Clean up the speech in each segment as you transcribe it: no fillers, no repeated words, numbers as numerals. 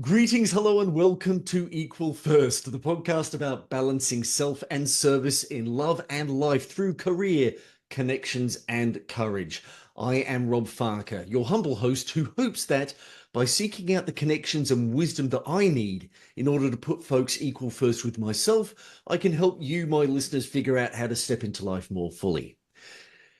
Greetings, hello, and welcome to Equal First, the podcast about balancing self and service in love and life through career, connections, and courage. I am Rob Farker, your humble host who hopes that by seeking out the connections and wisdom that I need in order to put folks equal first with myself, I can help you, my listeners, figure out how to step into life more fully.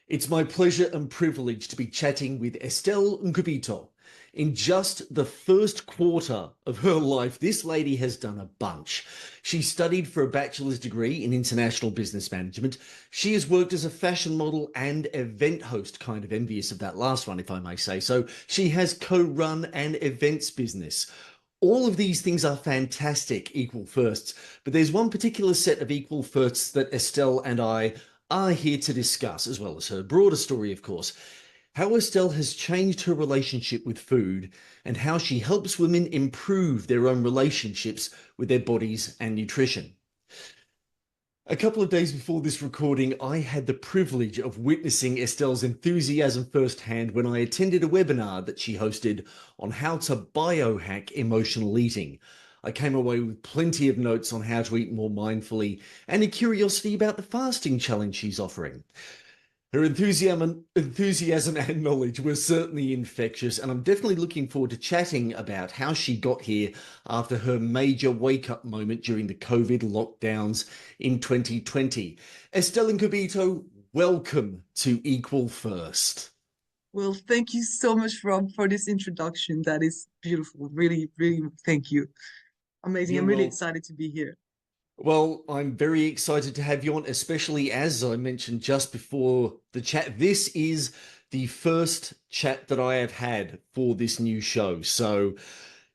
It's my pleasure and privilege to be chatting with Estelle Nkubito. In just the first quarter of her life, this lady has done a bunch. She studied for a bachelor's degree in international business management. She has worked as a fashion model and event host, kind of envious of that last one, if I may say so. She has co-run an events business. All of these things are fantastic equal firsts, but there's one particular set of equal firsts that Estelle and I are here to discuss, as well as her broader story, of course. How Estelle has changed her relationship with food and how she helps women improve their own relationships with their bodies and nutrition. A couple of days before this recording, I had the privilege of witnessing Estelle's enthusiasm firsthand when I attended a webinar that she hosted on how to biohack emotional eating. I came away with plenty of notes on how to eat more mindfully and a curiosity about the fasting challenge she's offering. Her enthusiasm and knowledge were certainly infectious, and I'm definitely looking forward to chatting about how she got here after her major wake-up moment during the COVID lockdowns in 2020. Estelle Nkubito, welcome to Equal First. Well, thank you so much, Rob, for this introduction. That is beautiful. Really, really, thank you. Amazing. You're I'm really well. excited to be here. Well, I'm very excited to have you on, especially as I mentioned just before the chat. This is the first chat that I have had for this new show. So,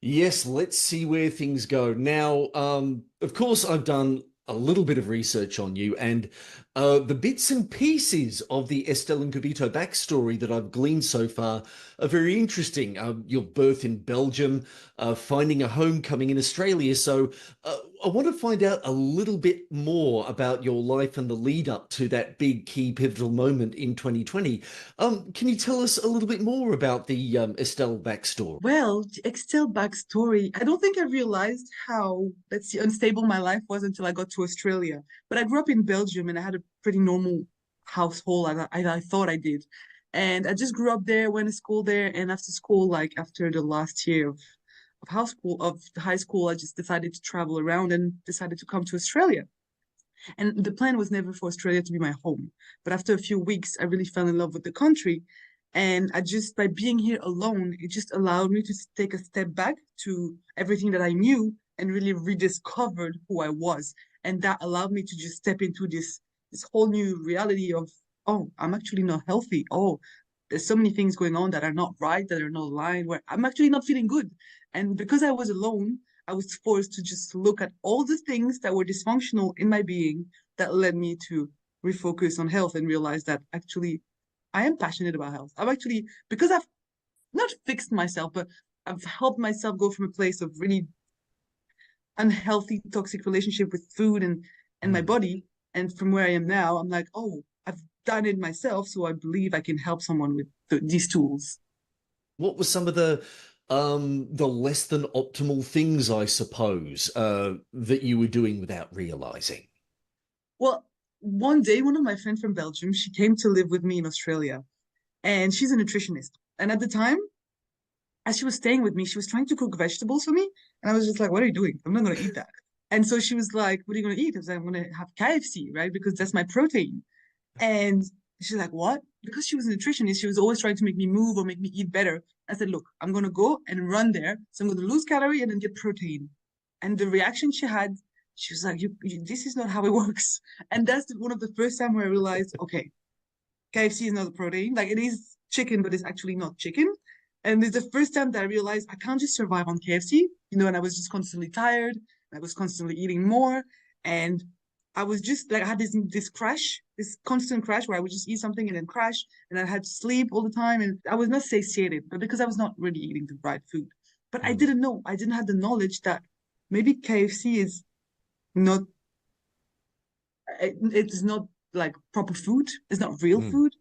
yes, let's see where things go. Now, of course, I've done a little bit of research on you, and the bits and pieces of the Estelle Nkubito backstory that I've gleaned so far are very interesting. Your birth in Belgium, finding a homecoming in Australia. So I want to find out a little bit more about your life and the lead up to that big key pivotal moment in 2020. Can you tell us a little bit more about the Estelle backstory? Well, the Excel backstory. I don't think I realized how, let's see, unstable my life was until I got to Australia. But I grew up in Belgium and I had a pretty normal household. I thought I did. And I just grew up there, went to school there. And after school, like after the last year of high school, I just decided to travel around and decided to come to Australia. And the plan was never for Australia to be my home. But after a few weeks, I really fell in love with the country. And I just, by being here alone, it just allowed me to take a step back to everything that I knew and really rediscovered who I was. And that allowed me to just step into this whole new reality of, oh, I'm actually not healthy. Oh, there's so many things going on that are not right, that are not aligned, where I'm actually not feeling good. And because I was alone, I was forced to just look at all the things that were dysfunctional in my being that led me to refocus on health and realize that actually I am passionate about health. I'm actually, because I've not fixed myself, but I've helped myself go from a place of really unhealthy, toxic relationship with food and my Hmm. body. And from where I am now, I'm like, oh, I've done it myself. So I believe I can help someone with these tools. What were some of the less than optimal things, I suppose, that you were doing without realizing? Well, one day, one of my friends from Belgium, she came to live with me in Australia and she's a nutritionist. And at the time, as she was staying with me, she was trying to cook vegetables for me. And I was just like, what are you doing? I'm not going to eat that. And so she was like, what are you going to eat? I was like, I'm going to have KFC, right? Because that's my protein. And she's like, what? Because she was a nutritionist, she was always trying to make me move or make me eat better. I said, look, I'm going to go and run there. So I'm going to lose calorie and then get protein. And the reaction she had, she was like, this is not how it works. And that's one of the first time where I realized, okay, KFC is not a protein. Like it is chicken, but it's actually not chicken. And it's the first time that I realized I can't just survive on KFC, and I was just constantly tired. I was constantly eating more. And I was just like, I had this crash, this constant crash where I would just eat something and then crash. And I had to sleep all the time. And I was not satiated, but because I was not really eating the right food. But I Hmm. didn't know, I didn't have the knowledge that maybe KFC is not it's not like proper food. It's not real Hmm. food.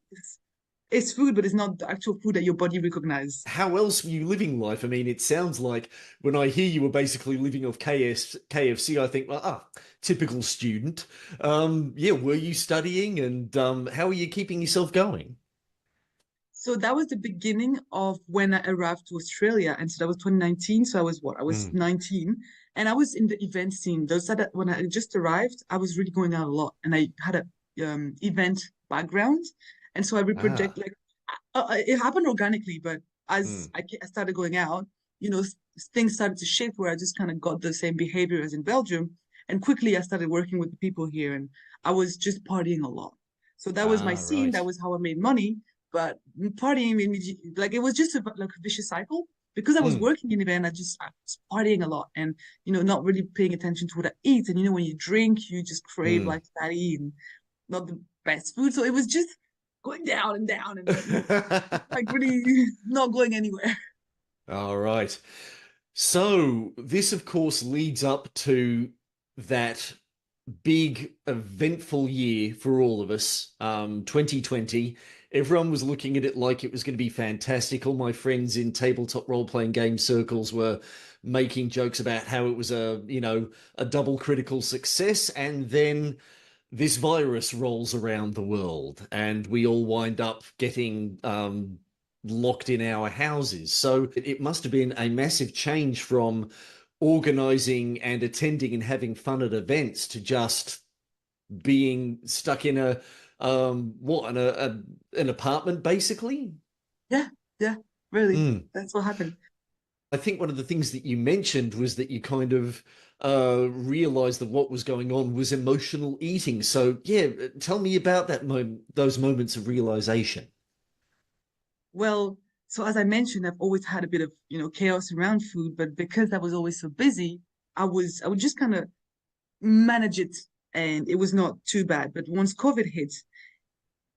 It's food, but it's not the actual food that your body recognizes. How else were you living life? I mean, it sounds like when I hear you were basically living off KFC, I think, well, typical student. Yeah, were you studying and how are you keeping yourself going? So that was the beginning of when I arrived to Australia. And so that was 2019. So I was what? I was Mm. 19. And I was in the event scene. Those that when I just arrived, I was really going out a lot. And I had a event background. And so I reproject Ah. like it happened organically, but as Mm. I started going out, you know, things started to shift where I just kind of got the same behavior as in Belgium. And quickly I started working with the people here and I was just partying a lot. So that was my Ah, scene. That right. was how I made money. But partying made me like it was just like a vicious cycle because I was Mm. working in event. I was partying a lot and not really paying attention to what I eat. And when you drink, you just crave Mm. like fatty and not the best food. So it was just going down and down and like really not going anywhere. All right. So this, of course, leads up to that big eventful year for all of us, 2020. Everyone was looking at it like it was going to be fantastic. All my friends in tabletop role-playing game circles were making jokes about how it was a double critical success. And then this virus rolls around the world and we all wind up getting locked in our houses. So it must have been a massive change from organizing and attending and having fun at events to just being stuck in an apartment basically. Yeah, yeah, really. Mm. That's what happened. I think one of the things that you mentioned was that you kind of realized that what was going on was emotional eating. So yeah, tell me about those moments of realization. Well, so as I mentioned, I've always had a bit of, chaos around food, but because I was always so busy, I would just kind of manage it and it was not too bad. But once COVID hit,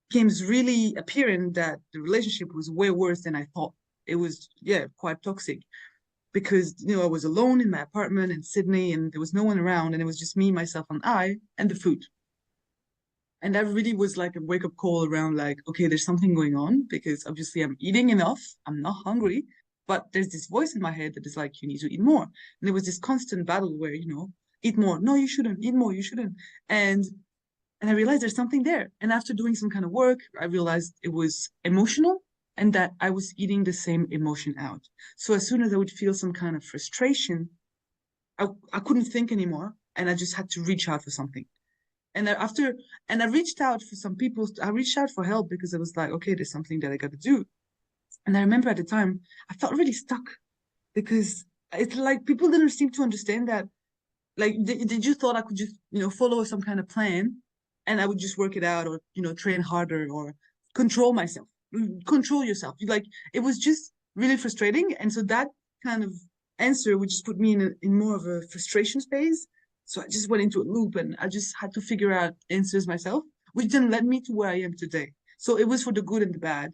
became really apparent that the relationship was way worse than I thought. It was, yeah, quite toxic because, I was alone in my apartment in Sydney and there was no one around and it was just me, myself, and I and the food. And that really was like a wake up call around like, okay, there's something going on because obviously I'm eating enough, I'm not hungry, but there's this voice in my head that is like, you need to eat more. And there was this constant battle where, eat more. No, you shouldn't. Eat more. You shouldn't. And and I realized there's something there. And after doing some kind of work, I realized it was emotional and that I was eating the same emotion out. So as soon as I would feel some kind of frustration, I couldn't think anymore. And I just had to reach out for something. And after, and I reached out for some people, I reached out for help because I was like, okay, there's something that I got to do. And I remember at the time, I felt really stuck because it's like people didn't seem to understand that like they just thought I could just, follow some kind of plan and I would just work it out or, train harder or control myself. Control yourself. Like it was just really frustrating. And so that kind of answer would just put me in more of a frustration phase. So I just went into a loop and I just had to figure out answers myself, which then led me to where I am today. So it was for the good and the bad.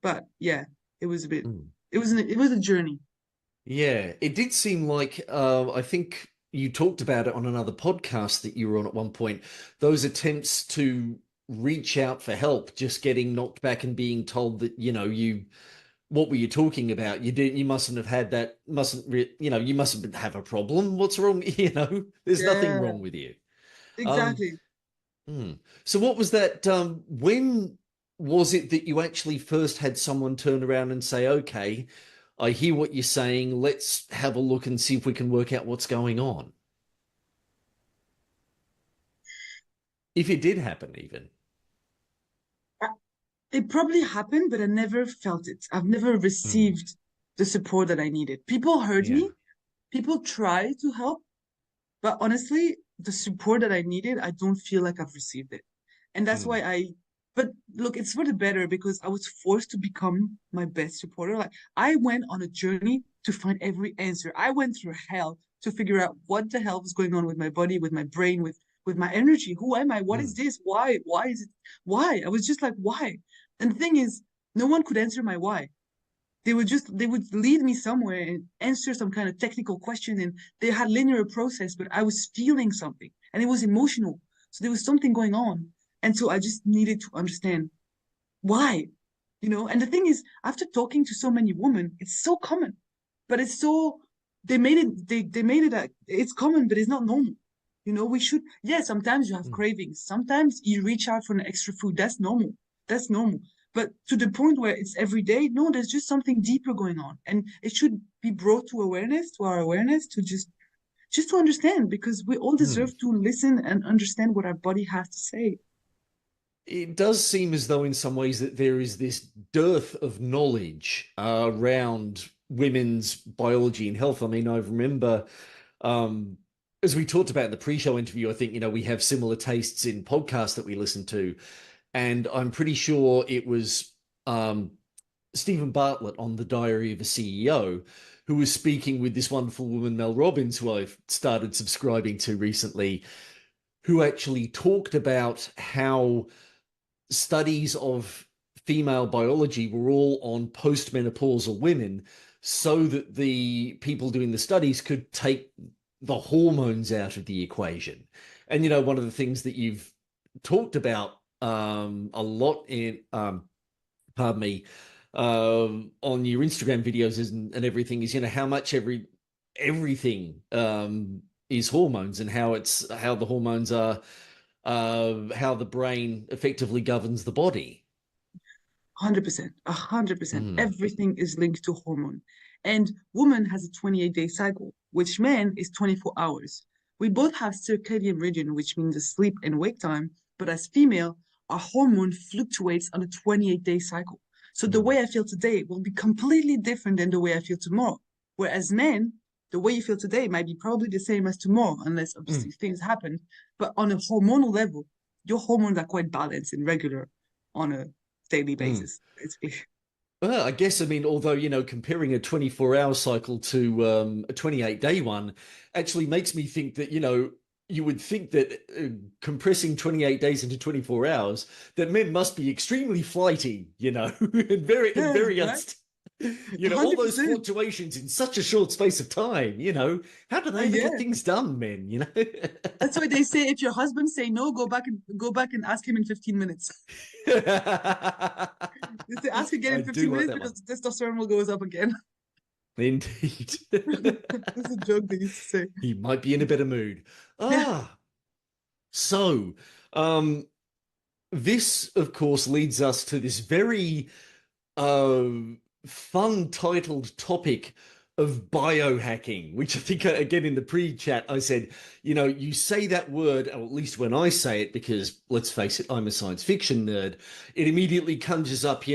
But yeah, it was a bit Mm. it was a journey. Yeah, it did seem like I think you talked about it on another podcast that you were on at one point. Those attempts to reach out for help, just getting knocked back and being told that, you what were you talking about? You mustn't have had that, you mustn't have a problem. What's wrong? There's nothing Yeah, wrong with you. Um, exactly. hmm. So what was that? When was it that you actually first had someone turn around and say, okay, I hear what you're saying. Let's have a look and see if we can work out what's going on. If it did happen, even. It probably happened, but I never felt it. I've never Mm. received the support that I needed. People heard Yeah. me, people tried to help, but honestly, the support that I needed, I don't feel like I've received it. And that's Mm. why but look, it's for the better because I was forced to become my best supporter. Like I went on a journey to find every answer. I went through hell to figure out what the hell was going on with my body, with my brain, with my energy. Who am I? What is Mm. this? Why? Why is it? Why? I was just like, why? And the thing is, no one could answer my why. They would lead me somewhere and answer some kind of technical question and they had linear process, but I was feeling something and it was emotional. So there was something going on. And so I just needed to understand why. And the thing is, after talking to so many women, it's so common, but it's so they made it it's common, but it's not normal. We should, yeah, sometimes you have Mm. cravings, sometimes you reach out for an extra food. That's normal. That's normal. But to the point where it's every day, no, there's just something deeper going on. And it should be brought to our awareness, to just to understand, because we all Mm. deserve to listen and understand what our body has to say. It does seem as though, in some ways, that there is this dearth of knowledge around women's biology and health. I mean, I remember, um, as we talked about in the pre-show interview, I think, we have similar tastes in podcasts that we listen to. And I'm pretty sure it was Stephen Bartlett on The Diary of a CEO who was speaking with this wonderful woman, Mel Robbins, who I've started subscribing to recently, who actually talked about how studies of female biology were all on postmenopausal women so that the people doing the studies could take the hormones out of the equation. And, one of the things that you've talked about a lot pardon me, on your Instagram videos and everything is, how much everything is hormones, and how the hormones are how the brain effectively governs the body. 100%, 100%. Mm. Everything is linked to hormone. And woman has a 28-day cycle, which man is 24 hours. We both have circadian rhythm, which means the sleep and wake time, but as female, our hormone fluctuates on a 28-day cycle. So the Mm. way I feel today will be completely different than the way I feel tomorrow. Whereas men, the way you feel today might be probably the same as tomorrow, unless Mm. obviously things happen. But on a hormonal level, your hormones are quite balanced and regular on a daily Mm. basis, basically. Well, I guess, I mean, although, comparing a 24-hour cycle to a 28-day one actually makes me think that, you would think that compressing 28 days into 24 hours, that men must be extremely flighty, and Yeah, very right? unst all those 100%. fluctuations in such a short space of time, how do they ever get Yeah. things done, men? That's why they say if your husband say no, go back and ask him in 15 minutes. They say ask again I in 15 do like minutes that one. because testosterone will goes up again. Indeed. This is a joke they used to say. He might be in a better mood. Yeah. So, um, this, of course, leads us to this very uh, fun titled topic of biohacking, which I think, again, in the pre-chat, I said, you say that word, or at least when I say it, because let's face it, I'm a science fiction nerd, it immediately conjures up, a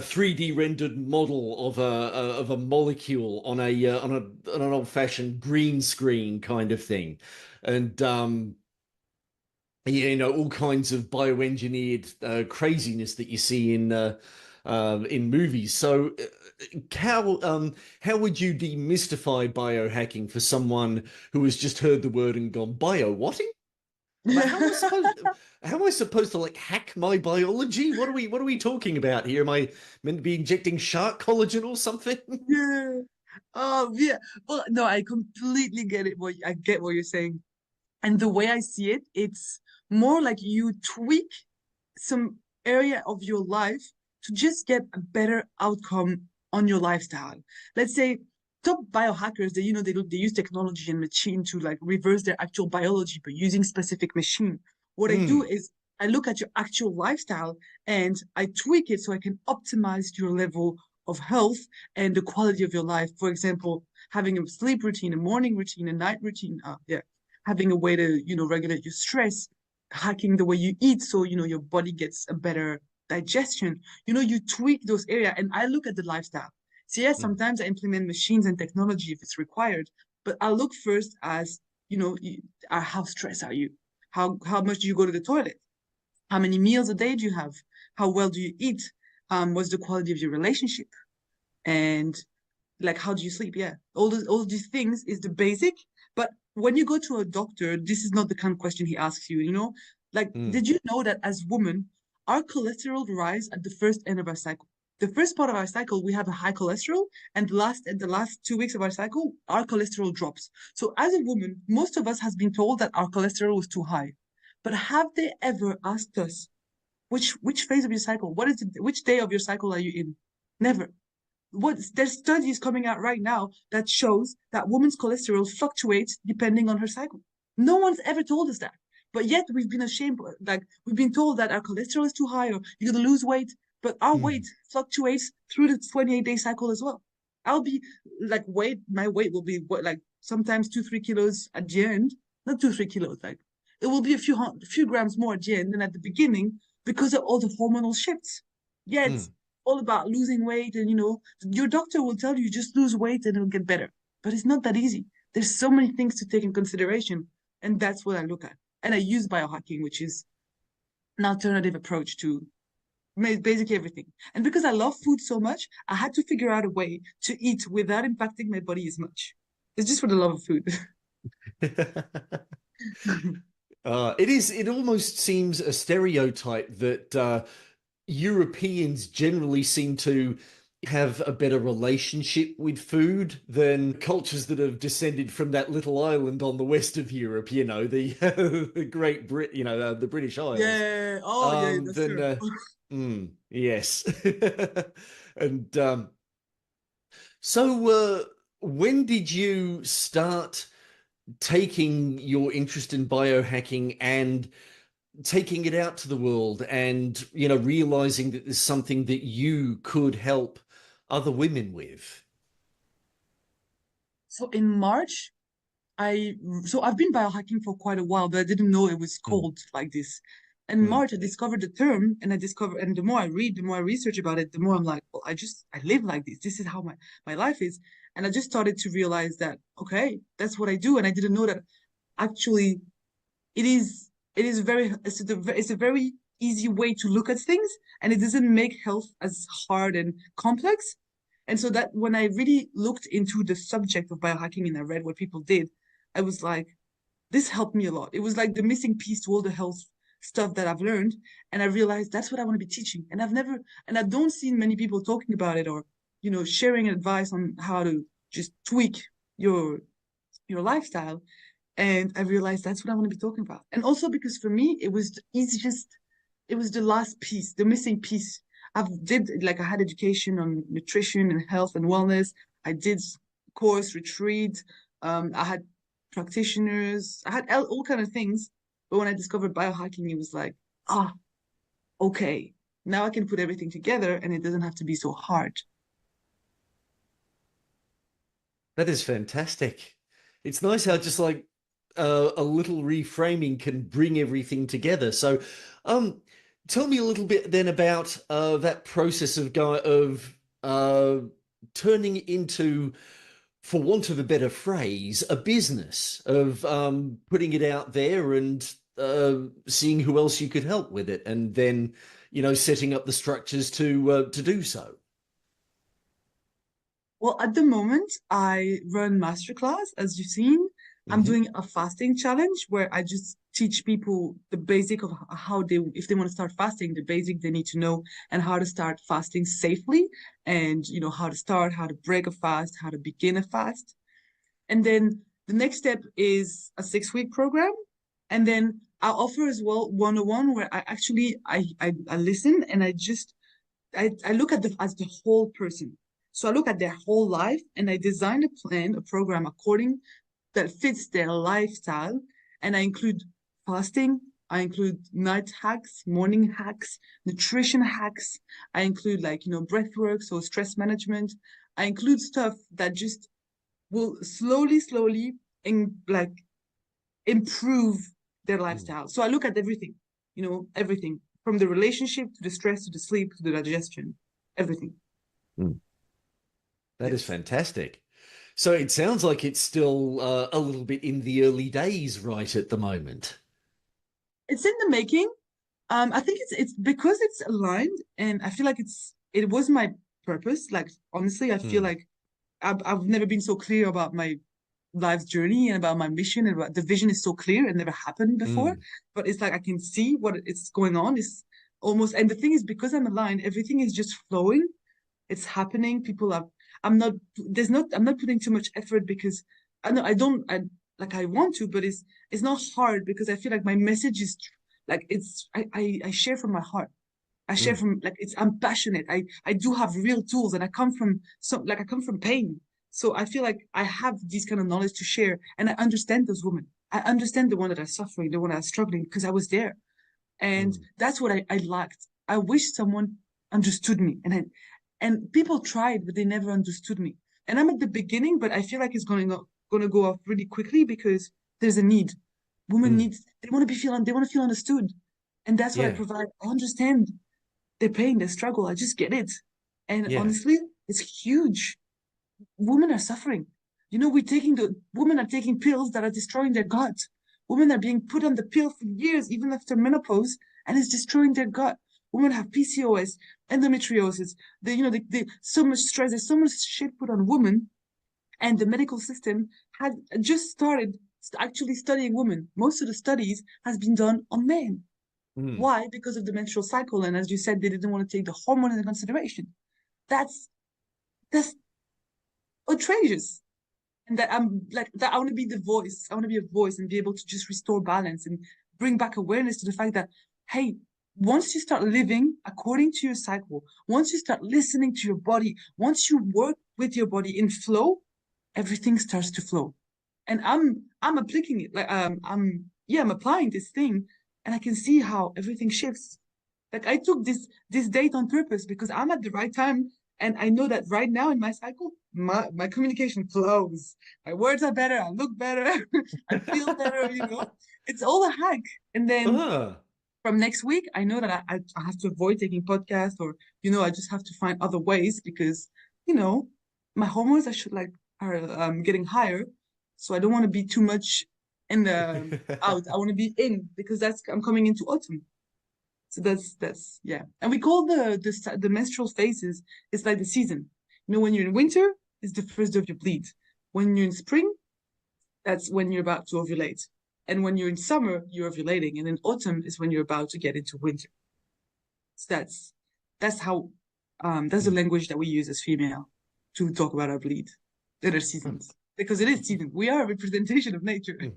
3D rendered model of a molecule on on an old-fashioned green screen kind of thing. And all kinds of bioengineered craziness that you see in movies. So, how would you demystify biohacking for someone who has just heard the word and gone bio-whatting? Like, how am I supposed to like hack my biology? What are we talking about here? Am I meant to be injecting shark collagen or something? Yeah. Oh, yeah. Well, no, I completely get it. I get what you're saying. And the way I see it, it's more like you tweak some area of your life to just get a better outcome on your lifestyle. Let's say top biohackers, they use technology and machine to like reverse their actual biology, but using specific machine. What I do Mm. is I look at your actual lifestyle and I tweak it so I can optimize your level of health and the quality of your life. For example, having a sleep routine, a morning routine, a night routine. Yeah, having a way to regulate your stress, hacking the way you eat so your body gets a better digestion. You tweak those areas, and I look at the lifestyle. So yes, Mm. sometimes I implement machines and technology if it's required, but I look first as how stressed are you? How much do you go to the toilet? How many meals a day do you have? How well do you eat? What's the quality of your relationship? And like how do you sleep? Yeah, all these things is the basic. But when you go to a doctor, this is not the kind of question he asks you. Like, Mm. did you know that as women, our cholesterol rise at the first end of our cycle? The first part of our cycle, we have a high cholesterol, and the last 2 weeks of our cycle, our cholesterol drops. So as a woman, most of us has been told that our cholesterol was too high. But have they ever asked us, which phase of your cycle? What is it? Which day of your cycle are you in? Never. There's studies coming out right now that shows that women's cholesterol fluctuates depending on her cycle. No one's ever told us that. But yet we've been ashamed, like we've been told that our cholesterol is too high or you're gonna lose weight, but our weight Mm, fluctuates through the 28-day cycle as well. I'll be like my weight will be what, like sometimes 2-3 kilos at the end, not 2-3 kilos, like it will be a few grams more at the end than at the beginning because of all the hormonal shifts. Yet mm. all about losing weight, and your doctor will tell you just lose weight and it'll get better, but it's not that easy. There's so many things to take in consideration, and that's what I look at. And I use biohacking, which is an alternative approach to basically everything. And because I love food so much, I had to figure out a way to eat without impacting my body as much. It's just for the love of food. It almost seems a stereotype that Europeans generally seem to have a better relationship with food than cultures that have descended from that little island on the west of Europe, the the Great Brit, the British Isles. Yeah. Oh, yeah, that's Then true. yes. And so when did you start taking your interest in biohacking and taking it out to the world and realizing that there's something that you could help other women with? So in March, I so I've been biohacking for quite a while, but I didn't know it was Mm, called like this. In mm, March, I discovered the term, and the more I read, the more I research about it, the more I'm like, well, I live like this. This is how my life is, and I just started to realize that okay, that's what I do, and I didn't know that actually it's a very easy way to look at things, and it doesn't make health as hard and complex. And so that when I really looked into the subject of biohacking and I read what people did, I was like, this helped me a lot. It was like the missing piece to all the health stuff that I've learned. And I realized that's what I want to be teaching. And I don't see many people talking about it or, sharing advice on how to just tweak your your lifestyle. And I realized that's what I want to be talking about. And also because for me, it was the easiest, it was the last piece, the missing piece. I had education on nutrition and health and wellness. I did course, retreat. I had practitioners. I had all kind of things. But when I discovered biohacking, it was like, ah, okay, now I can put everything together and it doesn't have to be so hard. that is fantastic. It's nice how just like a little reframing can bring everything together. So, um, tell me a little bit then about that process of turning into, for want of a better phrase, a business of putting it out there and seeing who else you could help with it, and then setting up the structures to do so. Well, at the moment, I run masterclass, as you've seen. I'm Hmm. doing a fasting challenge where I just teach people the basic of how if they want to start fasting, the basic they need to know, and how to start fasting safely, and how to start, how to break a fast, how to begin a fast. And then the next step is a 6-week program. And then I offer as well one-on-one where I listen and I look at as the whole person. So I look at their whole life and I design a plan, a program according that fits their lifestyle. And I include fasting, I include night hacks, morning hacks, nutrition hacks. I include breath work, so stress management. I include stuff that just will slowly like improve their Mm, lifestyle. So I look at everything, everything from the relationship to the stress to the sleep to the digestion, everything. mm. That is Yes. fantastic. So it sounds like it's still a little bit in the early days right at the moment. It's in the making. I think it's because it's aligned and I feel like it was my purpose. Like honestly, I feel Mm, like I've never been so clear about my life's journey and about my mission and about the vision is so clear. It never happened before, mm, but it's like I can see what it's going on. It's almost, and the thing is, because I'm aligned, everything is just flowing. It's happening. I'm not, I'm not putting too much effort because I know I don't, I like I want to, but it's not hard because I feel like my message is like I share from my heart. I share Mm, from like I'm passionate. I do have real tools, and I come from pain. So I feel like I have this kind of knowledge to share, and I understand those women. I understand the one that are suffering, the one that are struggling, because I was there. And mm, that's what I lacked. I wish someone understood me. And people tried, but they never understood me. And I'm at the beginning, but I feel like it's going to go off really quickly because there's a need. Women mm. need, they want to feel understood. And that's what I Yeah, provide. I understand their pain, their struggle. I just get it. And yeah. honestly, it's huge. Women are suffering. Women are taking pills that are destroying their gut. Women are being put on the pill for years, even after menopause, and it's destroying their gut. Women have PCOS, endometriosis. So much stress. There's so much shit put on women, and the medical system has just started actually studying women. Most of the studies has been done on men. Mm, Why? Because of the menstrual cycle, and as you said, they didn't want to take the hormone into consideration. That's that's outrageous. And that I'm like that I want to be the voice. I want to be a voice and be able to just restore balance and bring back awareness to the fact that, hey, once you start living according to your cycle, once you start listening to your body, once you work with your body in flow, everything starts to flow. And I'm applying it. I'm applying this thing, and I can see how everything shifts. Like I took this date on purpose because I'm at the right time, and I know that right now in my cycle, my communication flows. My words are better. I look better. I feel better. It's all a hack. And then ah, from next week, I know that I have to avoid taking podcasts, or I just have to find other ways because you know my hormones are getting higher, so I don't want to be too much in the out. I want to be in because that's I'm coming into autumn. So that's yeah. And we call the menstrual phases, it's like the season. When you're in winter, it's the first of your bleed. When you're in spring, that's when you're about to ovulate. And when you're in summer, you're ovulating. And in autumn is when you're about to get into winter. So that's how that's the mm, language that we use as female to talk about our bleed, that are seasons. Because it is season. We are a representation of nature. mm.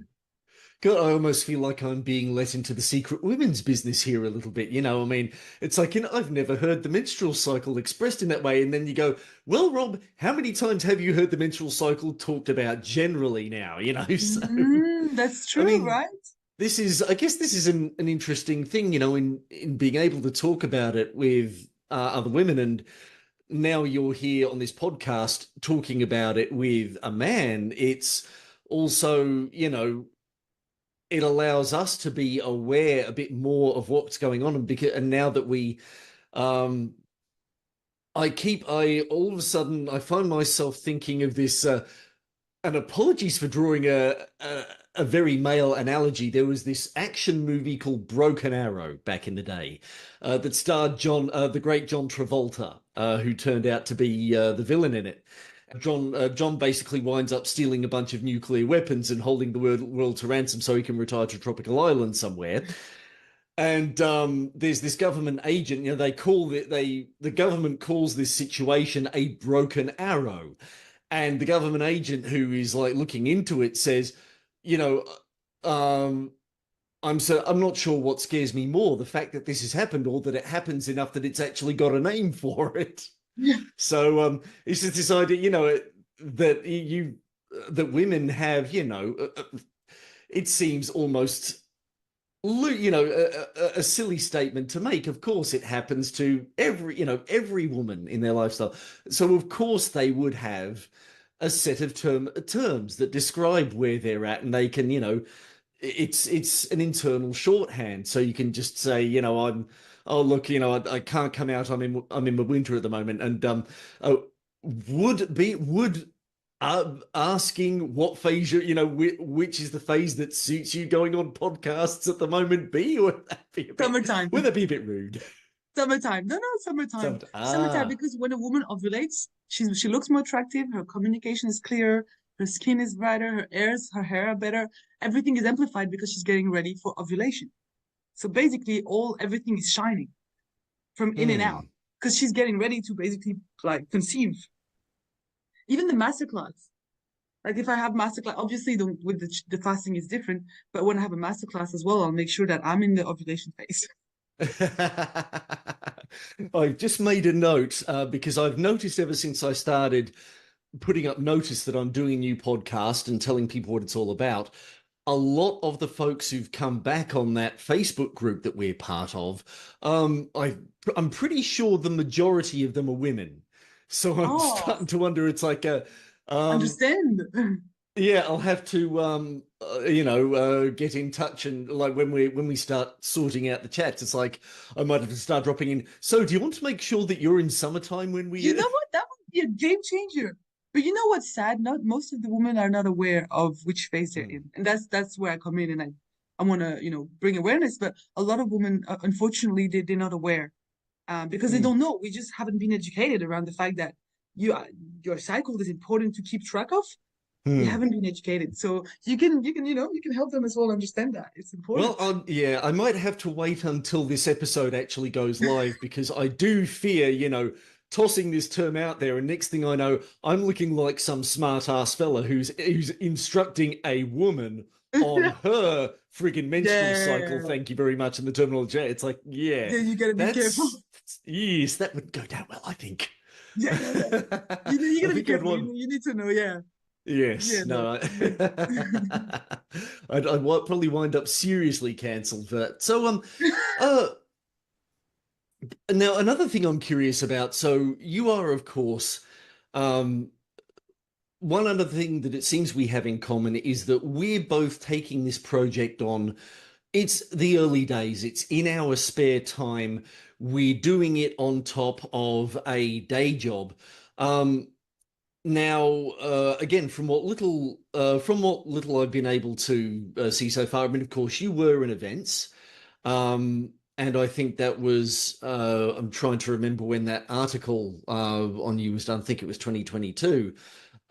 God, I almost feel like I'm being let into the secret women's business here a little bit. I mean, it's like, I've never heard the menstrual cycle expressed in that way. And then you go, well, Rob, how many times have you heard the menstrual cycle talked about generally now? So, That's I true, mean, right? I guess this is an interesting thing, in being able to talk about it with other women. And now you're here on this podcast talking about it with a man. It's also, it allows us to be aware a bit more of what's going on. And now that um, I all of a sudden, I find myself thinking of this, and apologies for drawing a very male analogy. There was this action movie called Broken Arrow back in the day, that starred the great John Travolta, who turned out to be the villain in it. John basically winds up stealing a bunch of nuclear weapons and holding the world to ransom so he can retire to a tropical island somewhere. And there's this government agent. They call it the government calls this situation a broken arrow, and the government agent who is like looking into it says, you know, um, I'm not sure what scares me more, the fact that this has happened or that it happens enough that it's actually got a name for it. So it's just this idea, that that women have, it seems almost a silly statement to make. Of course it happens to every woman in their lifestyle, so of course they would have a set of terms that describe where they're at, and they can, it's an internal shorthand, so you can just say, oh look, I can't come out, I'm in my winter at the moment. And oh, would asking what phase which is the phase that suits you going on podcasts at the moment be, or would that be a bit Summertime. would that be a bit rude? Summertime. No, no, summertime. Summertime, Ah. because when a woman ovulates, she looks more attractive, her communication is clear, her skin is brighter, her hair are better. Everything is amplified because she's getting ready for ovulation. So basically everything is shining from in and out Hmm. because she's getting ready to basically like conceive. Even the masterclass. Like if I have masterclass, obviously with the fasting is different, but when I have a masterclass as well, I'll make sure that I'm in the ovulation phase. I've just made a note because I've noticed ever since I started putting up notice that I'm doing a new podcast and telling people what it's all about, a lot of the folks who've come back on that Facebook group that we're part of, I'm pretty sure the majority of them are women. So I'm Oh, starting to wonder, it's like um, understand. yeah, I'll have to get in touch and like when we start sorting out the chats, it's like I might have to start dropping in. So do you want to make sure that you're in summertime when You we know what? That would be a game changer. But you know what's sad? Not most of the women are not aware of which phase they're Hmm. in, and that's where I come in, and I want to bring awareness. But a lot of women, unfortunately, they're not aware, because they Hmm. don't know. We just haven't been educated around the fact that your cycle is important to keep track of. We Hmm. haven't been educated, so you can help them as well understand that it's Well, important. yeah, I might have to wait until this episode actually goes live because I do fear, tossing this term out there, and next thing I know, I'm looking like some smart ass fella who's instructing a woman on her friggin' menstrual cycle. Yeah, Thank you very much in the terminology. It's like, yeah, yeah, you gotta be careful. yes, that would go down well, I think. Yeah, yeah, yeah. You I gotta be think I'd careful. want. You need to know. Yeah, yeah, Yes, no. no. I'd probably wind up seriously cancelled for that. So, uh, now another thing I'm curious about. So, you are, of course, um, one other thing that it seems we have in common is that we're both taking this project on. It's the early days. It's in our spare time. We're doing it on top of a day job. Um, Now, again, from what little I've been able to see so far, I mean, of course, you were in events, and I think that was I'm trying to remember when that article on you was done. I think it was 2022.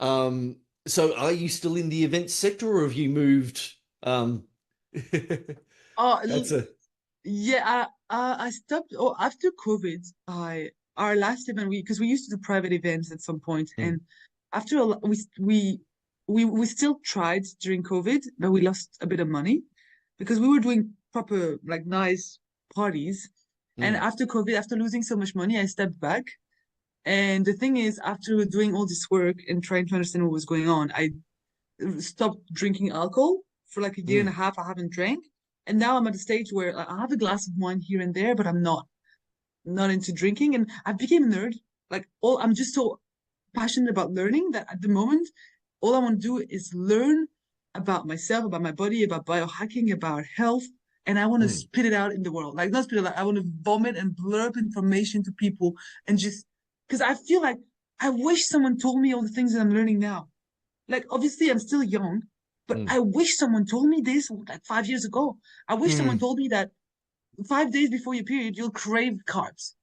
Um, so, are you still in the events sector, or have you moved? Oh, That's a yeah. I stopped. Oh, after COVID, I our last event because we used to do private events at some point, Hmm, and after a, lo- we still tried during COVID, but we lost a bit of money because we were doing proper like nice parties, and hmm, after COVID, after losing so much money, I stepped back. And the thing is, after doing all this work and trying to understand what was going on, I stopped drinking alcohol for like a year and a hmm, half. I haven't drank, and now I'm at a stage where like, I have a glass of wine here and there, but I'm not into drinking, and I became a nerd. Like all, I'm just so passionate about learning that at the moment, all I want to do is learn about myself, about my body, about biohacking, about health, and I want to hmm, spit it out in the world. Like not spit it out, I want to vomit and blurb information to people and just because I feel like I wish someone told me all the things that I'm learning now. Like, obviously, I'm still young, but hmm, I wish someone told me this like 5 years ago. I wish hmm, someone told me that 5 days before your period, you'll crave carbs,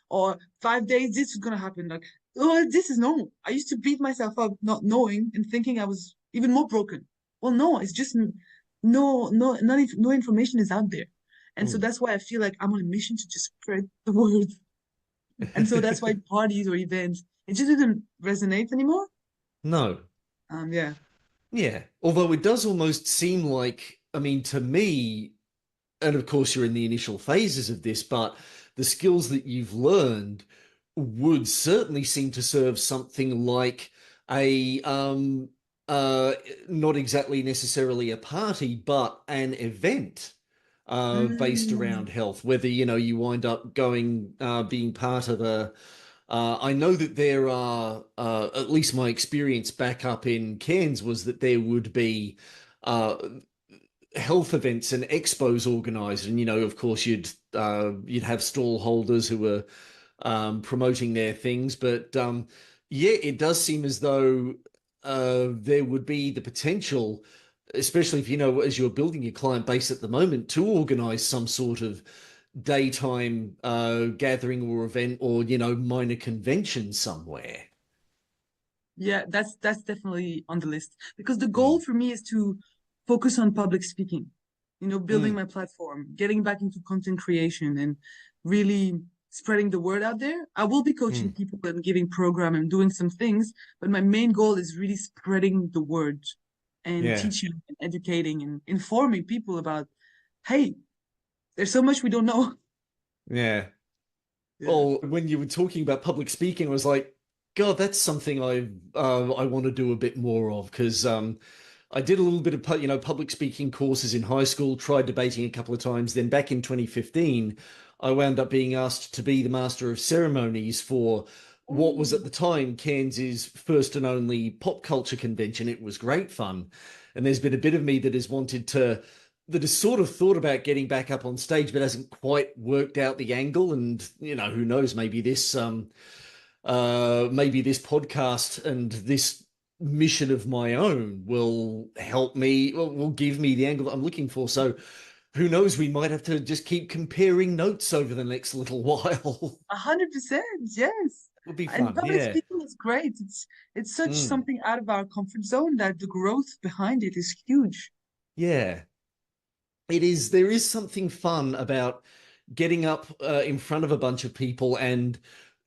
or 5 days, this is gonna happen. Like, oh, this is normal. I used to beat myself up not knowing and thinking I was even more broken. Well, no, it's just no information is out there. And so hmm. that's why I feel like I'm on a mission to just spread the word. And so that's why parties or events, it just doesn't resonate anymore. No. Yeah. Yeah. Although it does almost seem like, I mean, to me, and of course you're in the initial phases of this, but the skills that you've learned would certainly seem to serve something like a uh not exactly necessarily a party, but an event based Mm. around health, whether you wind up going being part of a I know that there are, at least my experience back up in Cairns was that there would be uh, health events and expos organized, and of course, you'd have stall holders who were promoting their things, but yeah, it does seem as though there would be the potential, especially if as you're building your client base at the moment, to organize some sort of daytime gathering or event or minor convention somewhere. Yeah, that's definitely on the list because the goal Mm, for me is to focus on public speaking, building mm, my platform, getting back into content creation and really spreading the word out there. I will be coaching mm. people and giving program and doing some things, but my main goal is really spreading the word and Yeah. teaching and educating and informing people about, hey, there's so much we don't know. Yeah. Yeah. Oh, when you were talking about public speaking, I was like, God, that's something I want to do a bit more of because I did a little bit of public speaking courses in high school, tried debating a couple of times. Then back in 2015, I wound up being asked to be the master of ceremonies for what was at Oh, the time Cairns' first and only pop culture convention. It was great fun, and there's been a bit of me that has sort of thought about getting back up on stage, but hasn't quite worked out the angle. And who knows, maybe this podcast and this mission of my own will help me, will give me the angle that I'm looking for. So who knows, we might have to just keep comparing notes over the next little while. 100%, yes. Would be And fun, public yeah. speaking is great. It's such Mm, something out of our comfort zone that the growth behind it is huge. yeah. It is. There is something fun about getting up in front of a bunch of people and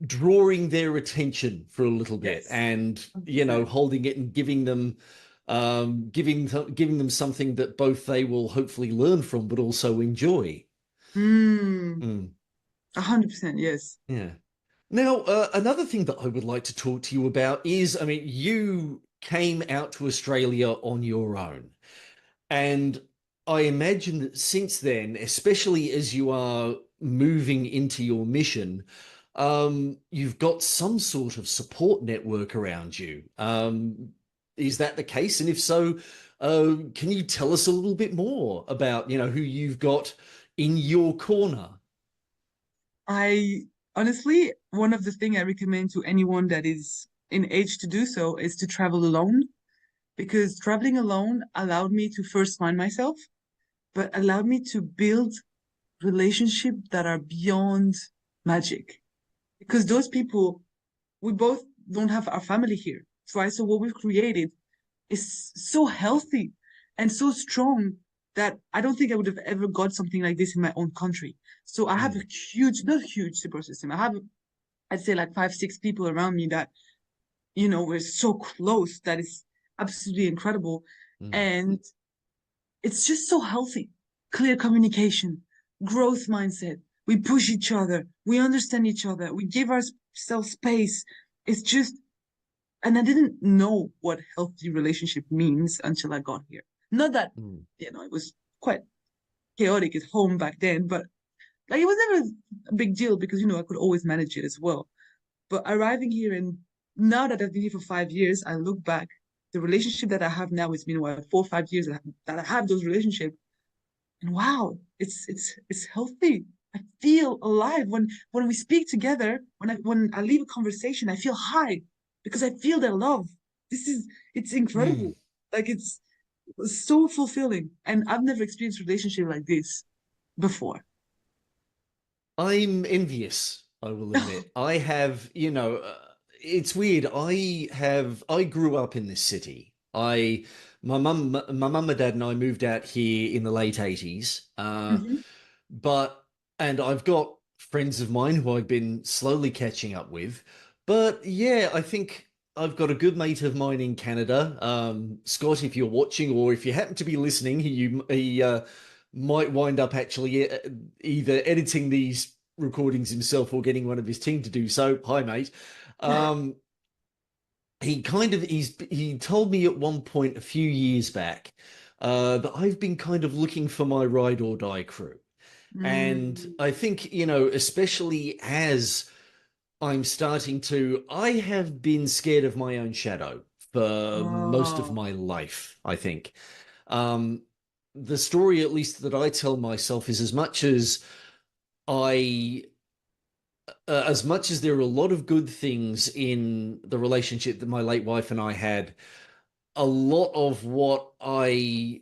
drawing their attention for a little bit, Yes, and 100%. holding it and giving them something that both they will hopefully learn from, but also enjoy. Mm, Mm, 100%, yes. yeah. Now, another thing that I would like to talk to you about is, I mean, you came out to Australia on your own. And I imagine that since then, especially as you are moving into your mission, you've got some sort of support network around you. Is that the case? And if so, can you tell us a little bit more about, who you've got in your corner? I honestly, one of the things I recommend to anyone that is in age to do so is to travel alone because traveling alone allowed me to first find myself, but allowed me to build relationships that are beyond magic. Because those people, we both don't have our family here, right? So what we've created is so healthy and so strong that I don't think I would have ever got something like this in my own country. So I have a Mm, huge, not huge support system. I have, I'd say like five, six people around me that, we're so close that is absolutely incredible. mm, And it's just so healthy. Clear communication, growth mindset. We push each other. We understand each other. We give ourselves space. It's just, and I didn't know what healthy relationship means until I got here. Not that, mm, it was quite chaotic at home back then, but like it was never a big deal because, I could always manage it as well. But arriving here and now that I've been here for 5 years, I look back, the relationship that I have now is been 4 or 5 years that I have those relationships. And wow, it's healthy. I feel alive when we speak together. When I leave a conversation, I feel high because I feel their love. It's mm. incredible. Like it's so fulfilling, and I've never experienced a relationship like this before. I'm envious, I will admit. I have, it's weird. I grew up in this city. My mum, and dad and I moved out here in the late 80s. Mhm. But, and I've got friends of mine who I've been slowly catching up with. But yeah, I think I've got a good mate of mine in Canada. Scott, if you're watching or if you happen to be listening, he might wind up actually either editing these recordings himself or getting one of his team to do so. Hi, mate. Um, he told me at one point a few years back that I've been kind of looking for my ride or die crew. And Mm, I think, especially as I have been scared of my own shadow for most of oh, my life, I think. Um, the story, at least that I tell myself, is I, as much as there are a lot of good things in the relationship that my late wife and I had, a lot of what a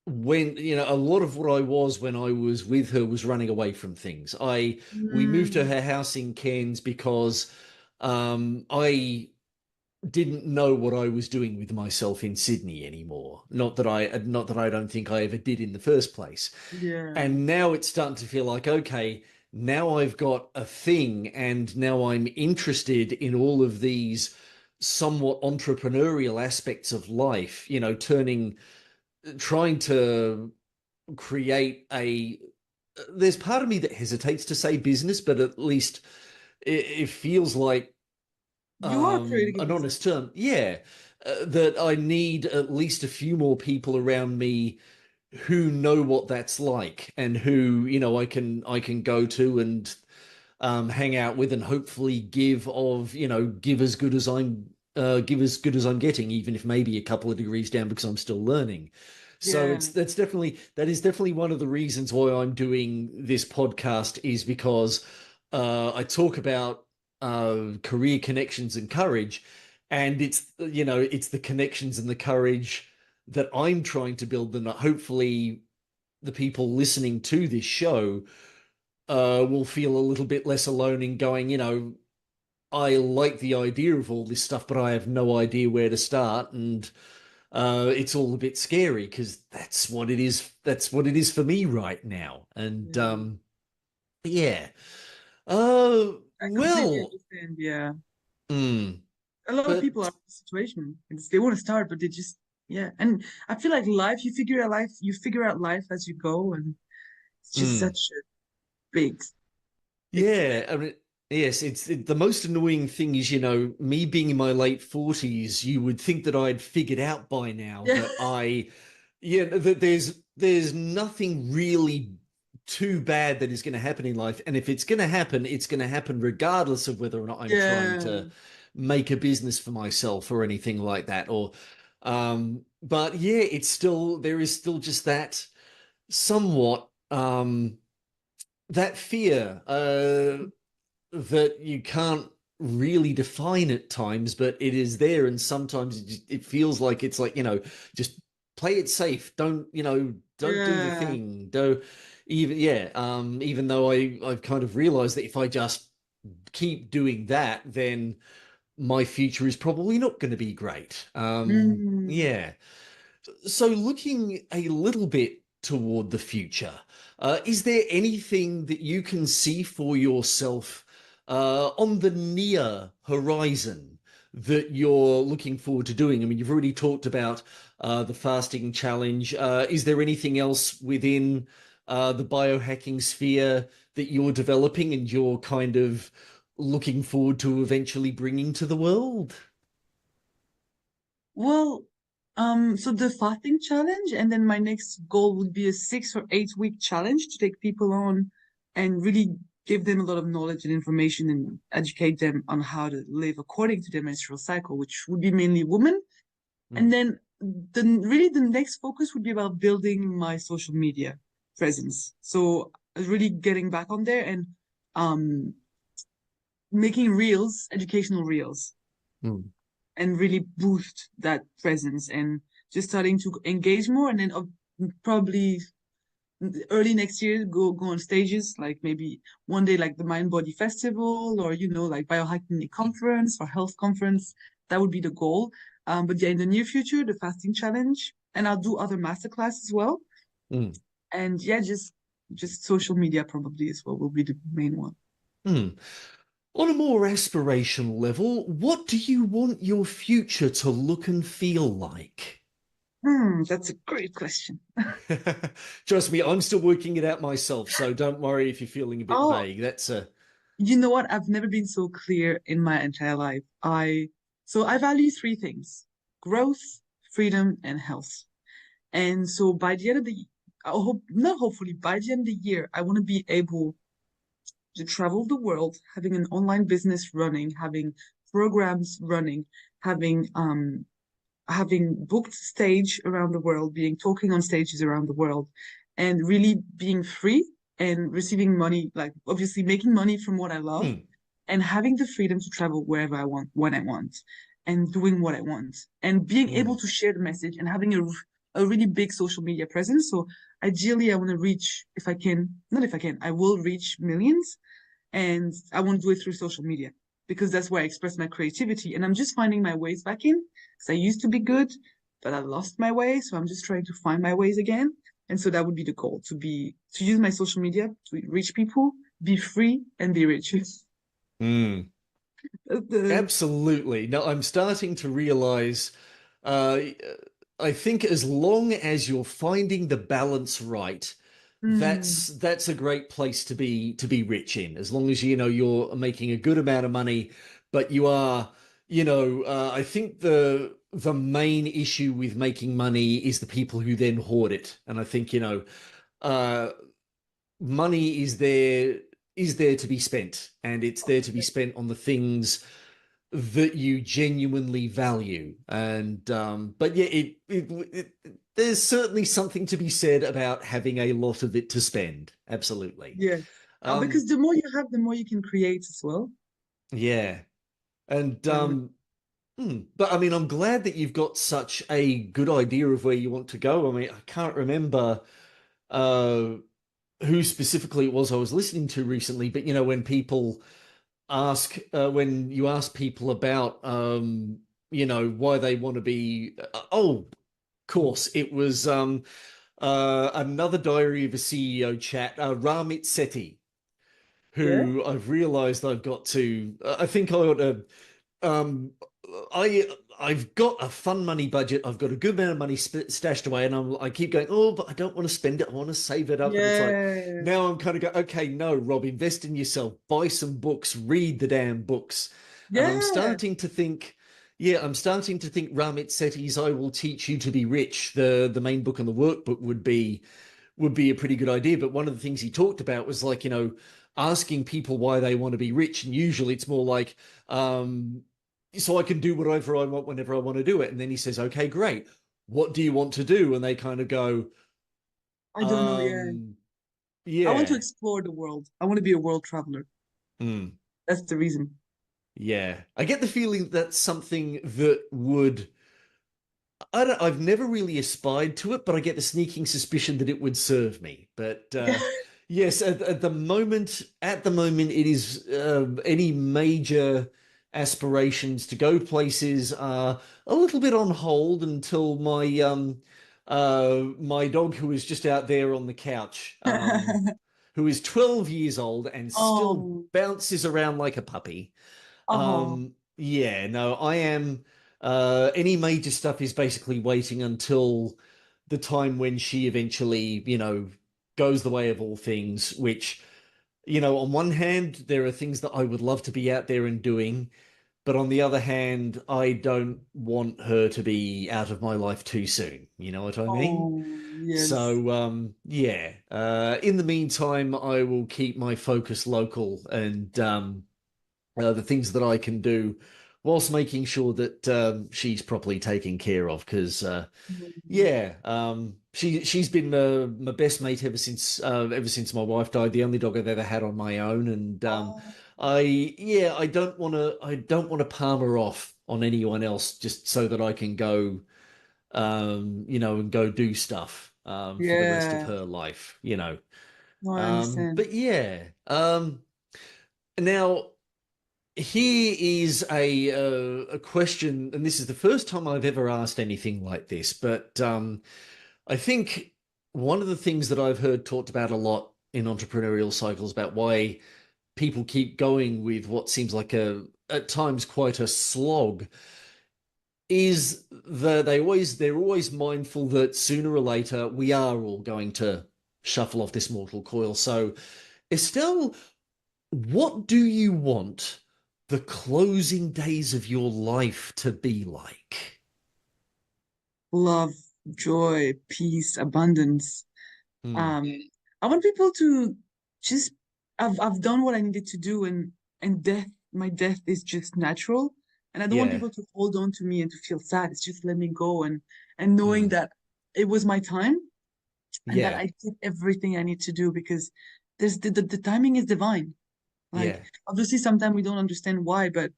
lot of what I was when I was with her was running away from things. We moved to mm, her house in Cairns because I didn't know what I was doing with myself in Sydney anymore. Not that I don't think I ever did in the first place. yeah. And now it's starting to feel like, okay, now I've got a thing, and now I'm interested in all of these somewhat entrepreneurial aspects of life, trying to create there's part of me that hesitates to say business, but at least it feels like You are creating a an business. honest term. Yeah, that I need at least a few more people around me who know what that's like and who, I can go to and hang out with and hopefully give as good as I'm getting, even if maybe a couple of degrees down because I'm still learning. So Yeah. that is definitely one of the reasons why I'm doing this podcast is because I talk about career connections and courage, and it's the connections and the courage that I'm trying to build, and hopefully the people listening to this show will feel a little bit less alone in going, I like the idea of all this stuff, but I have no idea where to start. And it's all a bit scary because that's what it is. That's what it is for me right now. And Yeah. yeah. I completely Well, understand. Yeah. mm, A lot of people are but in this situation. They want to start, but they just, yeah. And I feel like you figure out life as you go. And it's just mm, such a big, big thing. yeah, I mean, yes, the most annoying thing is, me being in my late 40s, you would think that I'd figured out by now Yeah. that yeah, that there's nothing really too bad that is going to happen in life. And if it's going to happen regardless of whether or not I'm trying Yeah. to make a business for myself or anything like that. But yeah, there is still just that somewhat, that fear, that you can't really define at times, but it is there, and sometimes it feels like it's like just play it safe. Don't do the Yeah. thing. Do even yeah. Even though I've kind of realized that if I just keep doing that, then my future is probably not going to be great. Mm. Yeah. So, looking a little bit toward the future, is there anything that you can see for yourself on the near horizon that you're looking forward to doing? I mean, you've already talked about the fasting challenge. Is there anything else within the biohacking sphere that you're developing and you're kind of looking forward to eventually bringing to the world? Well, so the fasting challenge, and then my next goal would be a 6 or 8 week challenge to take people on and really give them a lot of knowledge and information and educate them on how to live according to their menstrual cycle, which would be mainly women. And Mm, then the next focus would be about building my social media presence. So really getting back on there and um making reels, educational reels, mm, and really boost that presence and just starting to engage more, and then probably early next year go on stages, like maybe one day like the Mind Body Festival, or like biohacking conference or health conference. That would be the goal. But yeah, in the near future, the fasting challenge, and I'll do other masterclass as well. mm, And yeah, just social media probably as well will be the main one. mm. On a more aspirational level, what do you want your future to look and feel like? That's a great question. Trust me, I'm still working it out myself, so don't worry if you're feeling a bit Oh, vague. That's a you know what? I've never been so clear in my entire life. I value three things: growth, freedom, and health. And so by the end of the I hope not hopefully by the end of the year, I want to be able to travel the world, having an online business running, having programs running, having booked stage around the world, being talking on stages around the world, and really being free and receiving money, like obviously making money from what I love, hmm, and having the freedom to travel wherever I want, when I want, and doing what I want, and being able hmm, to share the message and having a really big social media presence. So ideally, I want to reach, if I can, not if I can, I will reach millions, and I want to do it through social media because that's where I express my creativity. And I'm just finding my ways back in because I used to be good, but I lost my way. So I'm just trying to find my ways again. And so that would be the goal, to use my social media to reach people, be free, and be rich. hmm. The Absolutely. No, I'm starting to realize, uh, I think as long as you're finding the balance right, Mm. that's a great place to be rich in, as long as you know you're making a good amount of money, but you are, I think the main issue with making money is the people who then hoard it. And I think, uh, money is there to be spent, and it's there to be spent on the things that you genuinely value. And but yeah, there's certainly something to be said about having a lot of it to spend. Absolutely. Yes. Um, Because the more you have, the more you can create as well. yeah. And Yeah. but I mean, I'm glad that you've got such a good idea of where you want to go. I mean, I can't remember uh who specifically it was I was listening to recently, but when people when you ask people about why they want to be oh, of course it was another Diary of a CEO chat, Ramit Sethi, Yeah. who I've realized I've got to I think I ought to um, I've got a fun money budget. I've got a good amount of money stashed away, and I keep going, oh, but I don't want to spend it. I want to save it up. And it's like Yeah. now I'm kind of going, okay, no, Rob, invest in yourself, buy some books, read the damn books. And I'm Yeah. starting to think, yeah, I'm starting to think Ramit Sethi's "I Will Teach You to Be Rich," the main book on the workbook would be a pretty good idea. But one of the things he talked about was like, asking people why they want to be rich. And usually it's more like, so I can do whatever I want whenever I want to do it. And then he says, okay, great. What do you want to do? And they kind of go, I don't know. Yeah. um, I want to yeah, explore the world. I want to be a world traveler. mm, That's the reason. yeah. I get the feeling that's something that would I've never really aspired to it, but I get the sneaking suspicion that it would serve me. But Yeah. yes, at the moment, it is any major aspirations to go places are a little bit on hold until my dog, who is just out there on the couch, who is 12 years old and still Oh. bounces around like a puppy. Oh. Yeah, no, I am. Any major stuff is basically waiting until the time when she eventually, goes the way of all things, which, on one hand, there are things that I would love to be out there and doing, but on the other hand, I don't want her to be out of my life too soon. You know what I mean? Oh. Yes. So, yeah. In the meantime, I will keep my focus local and the things that I can do whilst making sure that she's properly taken care of. Because Mhm. yeah, she's been my best mate ever since my wife died. The only dog I've ever had on my own, and Oh. I don't want to palm her off on anyone else just so that I can go and go do stuff for the rest of Yeah. her life. No, I understand. But yeah. Now here is a question, and this is the first time I've ever asked anything like this, but I think one of the things that I've heard talked about a lot in entrepreneurial cycles about why people keep going with what seems like at times quite a slog is that they're always mindful that sooner or later we are all going to shuffle off this mortal coil. So, Estelle, what do you want the closing days of your life to be like? Love, joy, peace, abundance. Hmm. Um, I want people to just I've done what I needed to do, and my death is just natural. And I don't want Yeah. people to hold on to me and to feel sad. It's just let me go, and knowing Hmm. that it was my time and that Yeah. I did everything I need to do because the timing is divine. Like, Yeah. obviously sometimes we don't understand why, but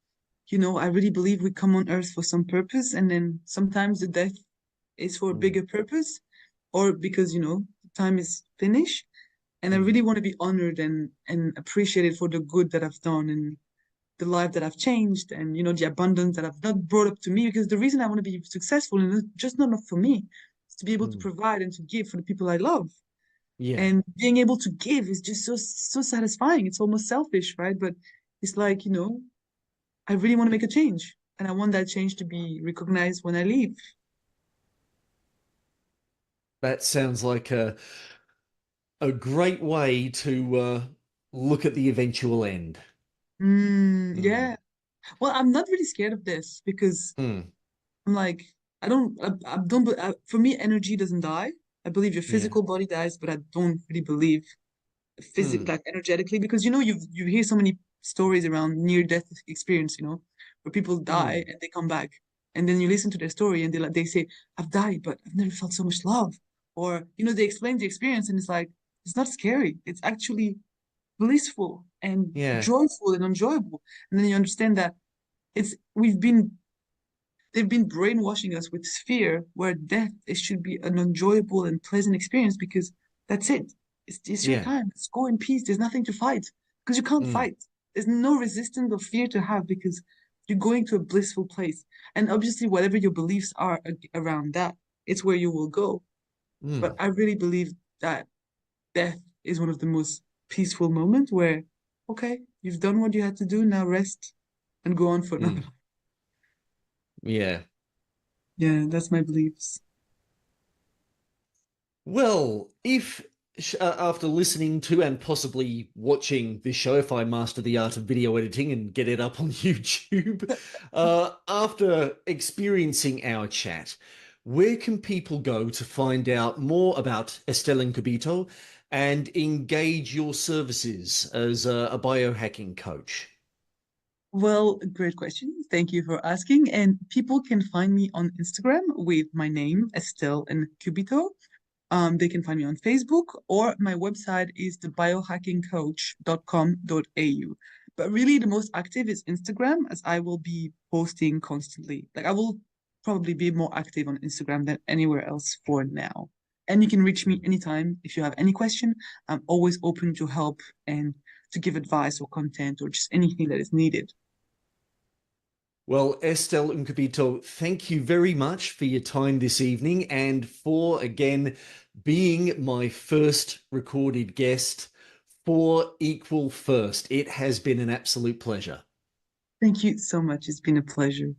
I really believe we come on earth for some purpose, and then sometimes the death is for a Hmm. bigger purpose, or because the time is finished. And I Hmm. really want to be honored and appreciated for the good that I've done and the life that I've changed, and the abundance that I've not brought up to me. Because the reason I want to be successful and just not for me, is to be able to Hmm. provide and to give for the people I love. Yeah. And being able to give is just so satisfying. It's almost selfish, right? But it's like, I really want to make a change. And I want that change to be recognized when I leave. That sounds like a great way to look at the eventual end. Yeah. Mm, Well, I'm not really scared of this because mm, I'm like, I don't, for me, energy doesn't die. I believe your yeah. physical body dies, but I don't really believe Mm, like energetically, because you hear so many stories around near death experience, where people die mm, and they come back, and then you listen to their story and they say, I've died, but I've never felt so much love, or they explain the experience and it's like it's not scary, it's actually blissful and yeah. joyful and enjoyable, and then you understand that it's we've been they've been brainwashing us with fear, where death it should be an enjoyable and pleasant experience because that's it. It's your Yeah. time. Let's go in peace. There's nothing to fight because you can't Mm, fight. There's no resistance or fear to have because you're going to a blissful place. And obviously, whatever your beliefs are around that, it's where you will go. But mm, I really believe that death is one of the most peaceful moments where, okay, you've done what you had to do. Now rest and go on for another. mm. Yeah. Yeah, that's my beliefs. Well, if after listening to and possibly watching this show, if I master the art of video editing and get it up on YouTube, after experiencing our chat, where can people go to find out more about Estelle Nkubito and engage your services as a biohacking coach? Well, great question. Thank you for asking. And people can find me on Instagram with my name, Estelle Nkubito. They can find me on Facebook, or my website is thebiohackingcoach.com.au. But really, the most active is Instagram, as I will be posting constantly. Like, I will probably be more active on Instagram than anywhere else for now. And you can reach me anytime if you have any question. I'm always open to help and to give advice or content or just anything that is needed. Well, Estelle Nkubito, thank you very much for your time this evening and for again being my first recorded guest for Equal First. It has been an absolute pleasure. Thank you so much. It's been a pleasure.